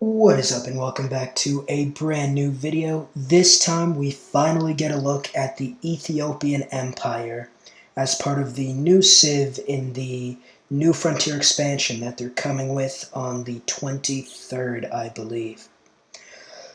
What is up and welcome back to a brand new video. This time we finally get a look at the Ethiopian Empire as part of the new Civ in the new Frontier expansion that they're coming with on the 23rd, I believe.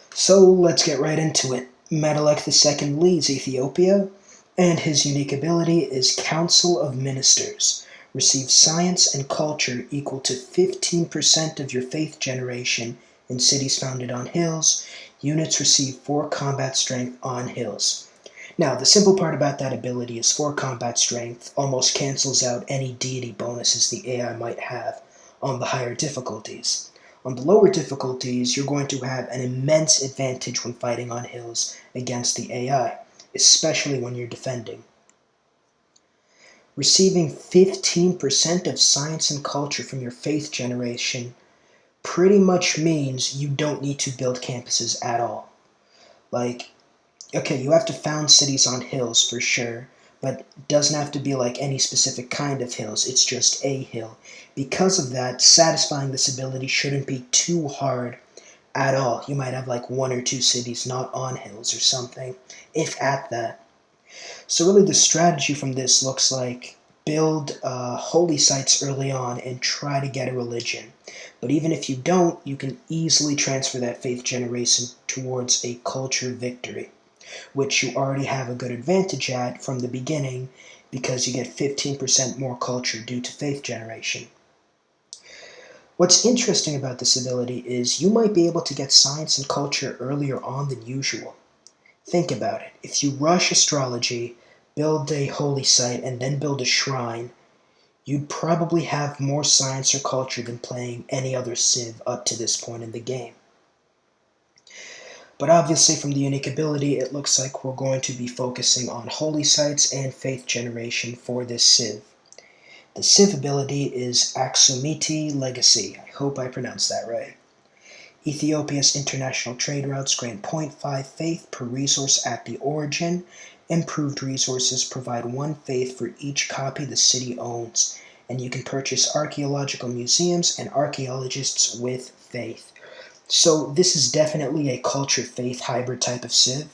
So let's get right into it. Menelik II leads Ethiopia, and his unique ability is Council of Ministers. Receives science and culture equal to 15% of your faith generation in cities founded on hills. Units receive 4 combat strength on hills. Now, the simple part about that ability is 4 combat strength almost cancels out any deity bonuses the AI might have on the higher difficulties. On the lower difficulties, you're going to have an immense advantage when fighting on hills against the AI, especially when you're defending. Receiving 15% of science and culture from your faith generation pretty much means you don't need to build campuses at all. Okay, you have to found cities on hills for sure, but it doesn't have to be like any specific kind of hills, it's just a hill. Because of that, satisfying this ability shouldn't be too hard at all. You might have like 1 or 2 cities not on hills or something, if at that. So really the strategy from this looks like build holy sites early on and try to get a religion. But even if you don't, you can easily transfer that faith generation towards a culture victory, which you already have a good advantage at from the beginning because you get 15% more culture due to faith generation. What's interesting about this ability is you might be able to get science and culture earlier on than usual. Think about it. If you rush astrology, build a holy site, and then build a shrine, you'd probably have more science or culture than playing any other Civ up to this point in the game. But obviously from the unique ability, it looks like we're going to be focusing on holy sites and faith generation for this Civ. The Civ ability is Aksumiti Legacy. I hope I pronounced that right. Ethiopia's international trade routes grant 0.5 faith per resource at the origin. Improved resources provide 1 faith for each copy the city owns, and you can purchase archaeological museums and archaeologists with faith. So this is definitely a culture-faith hybrid type of Civ,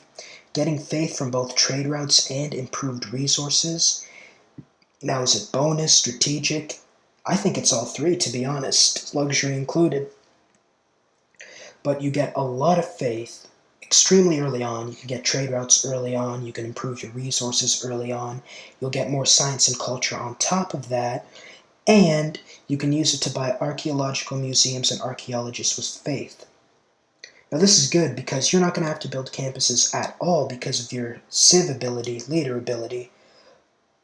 getting faith from both trade routes and improved resources. Now, is it bonus, strategic? I think it's all 3, to be honest, luxury included. But you get a lot of faith extremely early on. You can get trade routes early on. You can improve your resources early on. You'll get more science and culture on top of that. And you can use it to buy archaeological museums and archaeologists with faith. Now this is good because you're not going to have to build campuses at all because of your Civ ability, leader ability,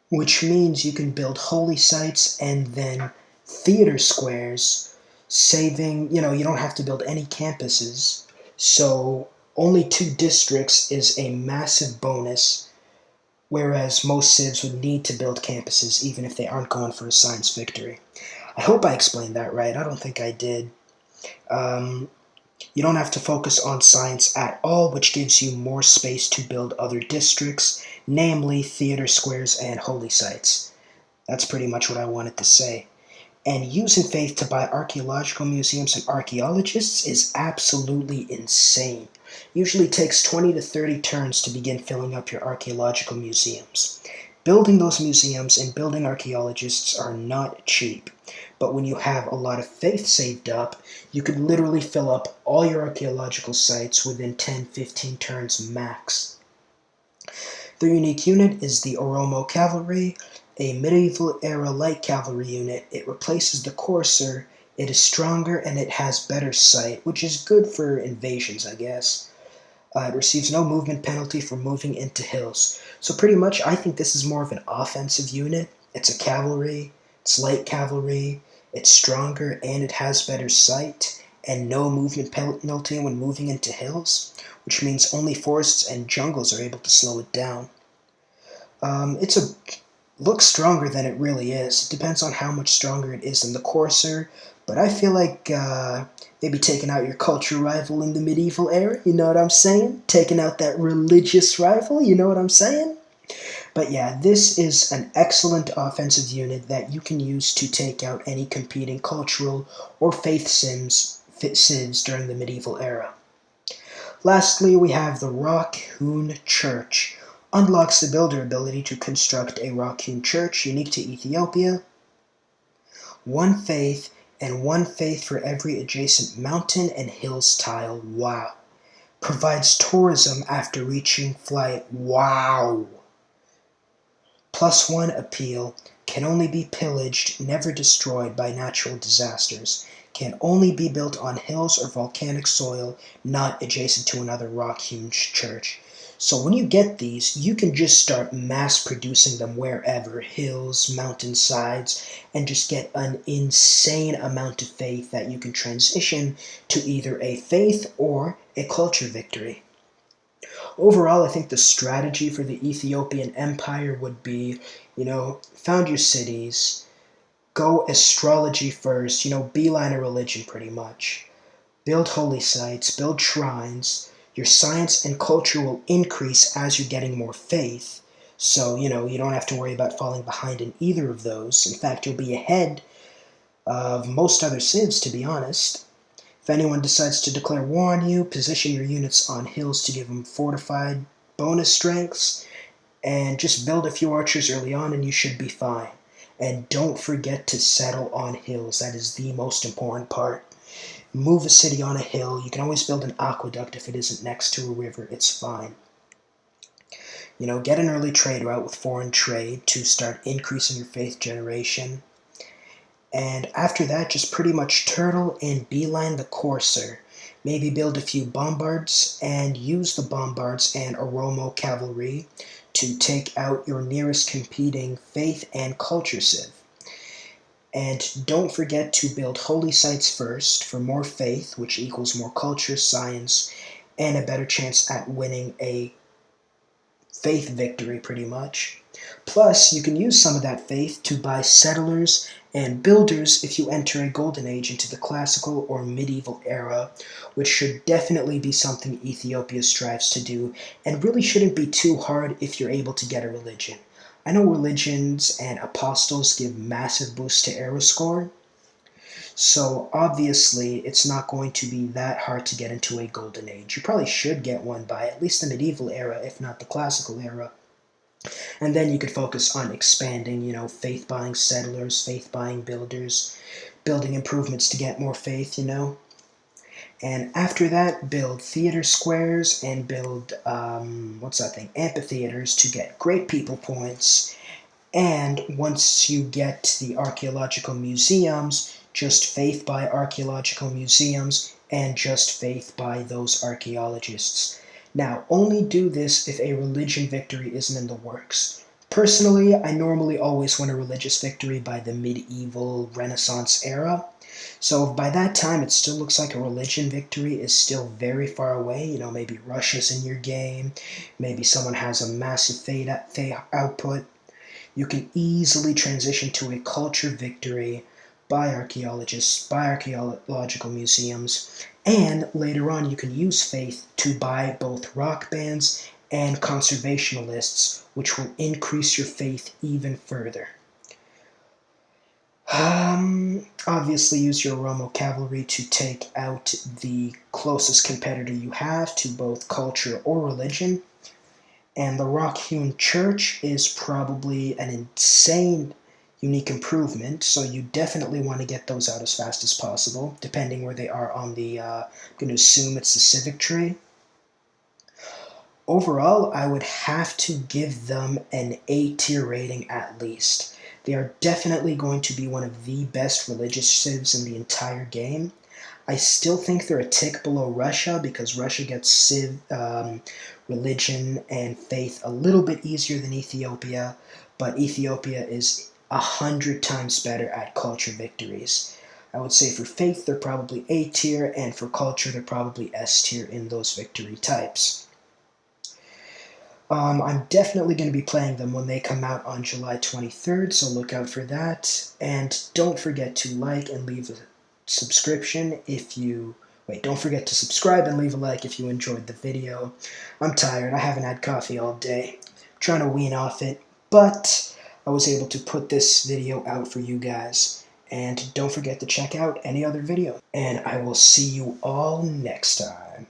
which means you can build holy sites and then theater squares, saving, you don't have to build any campuses, so only 2 districts is a massive bonus, whereas most Civs would need to build campuses even if they aren't going for a science victory. I hope I explained that right. I don't think I did. You don't have to focus on science at all, which gives you more space to build other districts, namely theater squares and holy sites. That's pretty much what I wanted to say. And using faith to buy archaeological museums and archaeologists is absolutely insane. Usually takes 20 to 30 turns to begin filling up your archaeological museums. Building those museums and building archaeologists are not cheap, but when you have a lot of faith saved up, you could literally fill up all your archaeological sites within 10-15 turns max. Their unique unit is the Oromo Cavalry, a medieval-era light cavalry unit. It replaces the Courser, it is stronger, and it has better sight, which is good for invasions, I guess. It receives no movement penalty for moving into hills. So pretty much, I think this is more of an offensive unit. It's a cavalry, it's light cavalry, it's stronger, and it has better sight, and no movement penalty when moving into hills, which means only forests and jungles are able to slow it down. Looks stronger than it really is. It depends on how much stronger it is than the Courser, but I feel like maybe taking out your culture rival in the medieval era, you know what I'm saying? Taking out that religious rival, you know what I'm saying? But yeah, this is an excellent offensive unit that you can use to take out any competing cultural or faith sims civs during the medieval era. Lastly, we have the rock-hewn church. Unlocks the builder ability to construct a rock-hewn church unique to Ethiopia. One faith, and one faith for every adjacent mountain and hills tile. Wow. Provides tourism after reaching flight. Wow. +1 appeal. Can only be pillaged, never destroyed by natural disasters. Can only be built on hills or volcanic soil, not adjacent to another rock-hewn church. So when you get these, you can just start mass producing them wherever, hills, mountainsides, and just get an insane amount of faith that you can transition to either a faith or a culture victory. Overall, I think the strategy for the Ethiopian Empire would be, found your cities, go astrology first, beeline a religion pretty much. Build holy sites, build shrines. Your science and culture will increase as you're getting more faith. So, you don't have to worry about falling behind in either of those. In fact, you'll be ahead of most other civs, to be honest. If anyone decides to declare war on you, position your units on hills to give them fortified bonus strengths, and just build a few archers early on and you should be fine. And don't forget to settle on hills. That is the most important part. Move a city on a hill. You can always build an aqueduct if it isn't next to a river. It's fine. Get an early trade route with foreign trade to start increasing your faith generation. And after that, just pretty much turtle and beeline the courser. Maybe build a few bombards and use the bombards and Oromo cavalry to take out your nearest competing faith and culture civ. And don't forget to build holy sites first for more faith, which equals more culture, science, and a better chance at winning a faith victory pretty much. Plus, you can use some of that faith to buy settlers and builders if you enter a golden age into the classical or medieval era, which should definitely be something Ethiopia strives to do, and really shouldn't be too hard if you're able to get a religion. I know religions and apostles give massive boosts to era score, so obviously it's not going to be that hard to get into a golden age. You probably should get one by at least the medieval era, if not the classical era. And then you could focus on expanding, faith buying settlers, faith buying builders, building improvements to get more faith, And after that, build theater squares and build, amphitheaters to get great people points. And once you get the archaeological museums, just faith by archaeological museums and just faith by those archaeologists. Now, only do this if a religion victory isn't in the works. Personally, I normally always win a religious victory by the medieval Renaissance era. So if by that time it still looks like a religion victory is still very far away, maybe Russia's in your game, maybe someone has a massive faith output, you can easily transition to a culture victory by archaeologists, by archaeological museums, and later on you can use faith to buy both rock bands and conservationalists, which will increase your faith even further. Obviously use your Oromo cavalry to take out the closest competitor you have to both culture or religion. And the rock-hewn church is probably an insane unique improvement, so you definitely want to get those out as fast as possible, depending where they are on the, I'm going to assume it's the civic tree. Overall, I would have to give them an A-tier rating at least. They are definitely going to be one of the best religious civs in the entire game. I still think they're a tick below Russia because Russia gets religion and faith a little bit easier than Ethiopia, but Ethiopia is 100 times better at culture victories. I would say for faith they're probably A tier, and for culture they're probably S tier in those victory types. I'm definitely going to be playing them when they come out on July 23rd, so look out for that. And don't forget to like and leave a subscription if you... don't forget to subscribe and leave a like if you enjoyed the video. I'm tired. I haven't had coffee all day. I'm trying to wean off it, but I was able to put this video out for you guys. And don't forget to check out any other videos. And I will see you all next time.